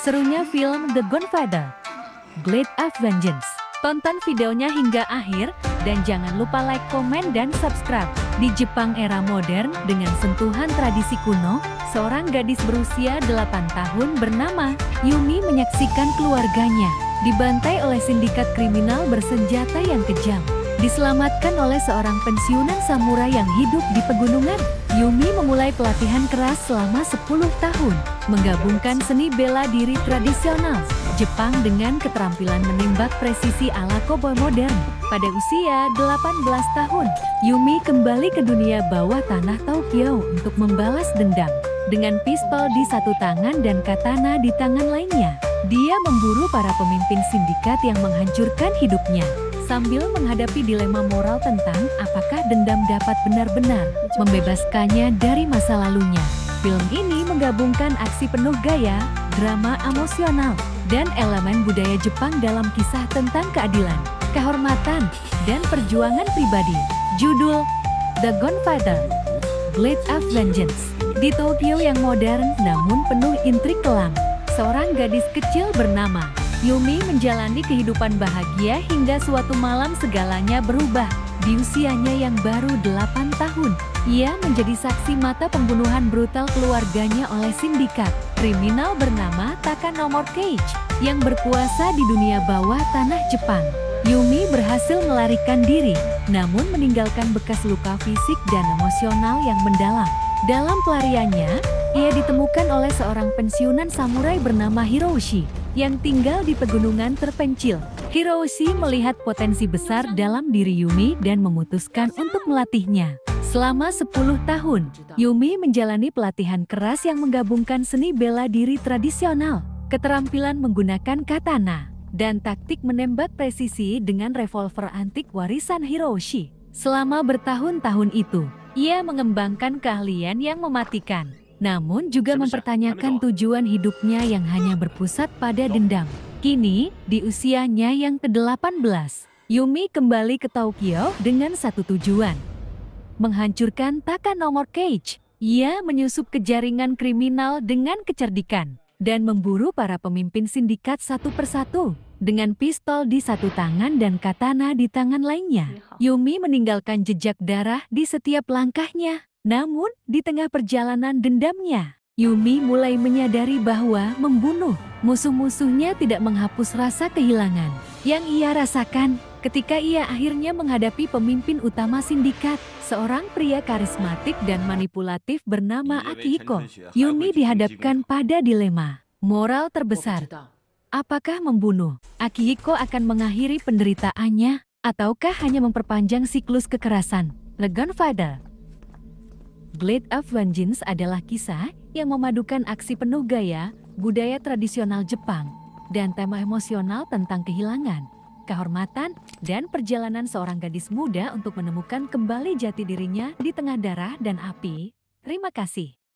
serunya film The Godfather, Blade of Vengeance. Tonton videonya hingga akhir, dan jangan lupa like, komen, dan subscribe. Di Jepang era modern dengan sentuhan tradisi kuno, seorang gadis berusia 8 tahun bernama Yumi menyaksikan keluarganya dibantai oleh sindikat kriminal bersenjata yang kejam. Diselamatkan oleh seorang pensiunan samurai yang hidup di pegunungan, Yumi memulai pelatihan keras selama 10 tahun, menggabungkan seni bela diri tradisional Jepang dengan keterampilan menembak presisi ala koboi modern. Pada usia 18 tahun, Yumi kembali ke dunia bawah tanah Tokyo untuk membalas dendam. Dengan pistol di satu tangan dan katana di tangan lainnya, dia memburu para pemimpin sindikat yang menghancurkan hidupnya, sambil menghadapi dilema moral tentang apakah dendam dapat benar-benar membebaskannya dari masa lalunya. Film ini menggabungkan aksi penuh gaya, drama emosional, dan elemen budaya Jepang dalam kisah tentang keadilan, kehormatan, dan perjuangan pribadi. Judul The Godfather, Blade of Vengeance. Di Tokyo yang modern namun penuh intrik kelam, seorang gadis kecil bernama Yumi menjalani kehidupan bahagia hingga suatu malam segalanya berubah. Di usianya yang baru 8 tahun, ia menjadi saksi mata pembunuhan brutal keluarganya oleh sindikat kriminal bernama Takanomor Cage yang berkuasa di dunia bawah tanah Jepang. Yumi berhasil melarikan diri, namun meninggalkan bekas luka fisik dan emosional yang mendalam. Dalam pelariannya, ia ditemukan oleh seorang pensiunan samurai bernama Hiroshi yang tinggal di pegunungan terpencil. Hiroshi melihat potensi besar dalam diri Yumi dan memutuskan untuk melatihnya. Selama 10 tahun, Yumi menjalani pelatihan keras yang menggabungkan seni bela diri tradisional, keterampilan menggunakan katana, dan taktik menembak presisi dengan revolver antik warisan Hiroshi. Selama bertahun-tahun itu, ia mengembangkan keahlian yang mematikan, namun juga mempertanyakan tujuan hidupnya yang hanya berpusat pada dendam. Kini, di usianya yang ke-18, Yumi kembali ke Tokyo dengan satu tujuan: menghancurkan Takanomor Cage. Ia menyusup ke jaringan kriminal dengan kecerdikan dan memburu para pemimpin sindikat satu persatu. Dengan pistol di satu tangan dan katana di tangan lainnya, Yumi meninggalkan jejak darah di setiap langkahnya. Namun, di tengah perjalanan dendamnya, Yumi mulai menyadari bahwa membunuh musuh-musuhnya tidak menghapus rasa kehilangan yang ia rasakan. Ketika ia akhirnya menghadapi pemimpin utama sindikat, seorang pria karismatik dan manipulatif bernama Akihiko, Yumi dihadapkan pada dilema moral terbesar. Apakah membunuh Akihiko akan mengakhiri penderitaannya, ataukah hanya memperpanjang siklus kekerasan? The Godfather, Blade of Vengeance adalah kisah yang memadukan aksi penuh gaya, budaya tradisional Jepang, dan tema emosional tentang kehilangan, kehormatan, dan perjalanan seorang gadis muda untuk menemukan kembali jati dirinya di tengah darah dan api. Terima kasih.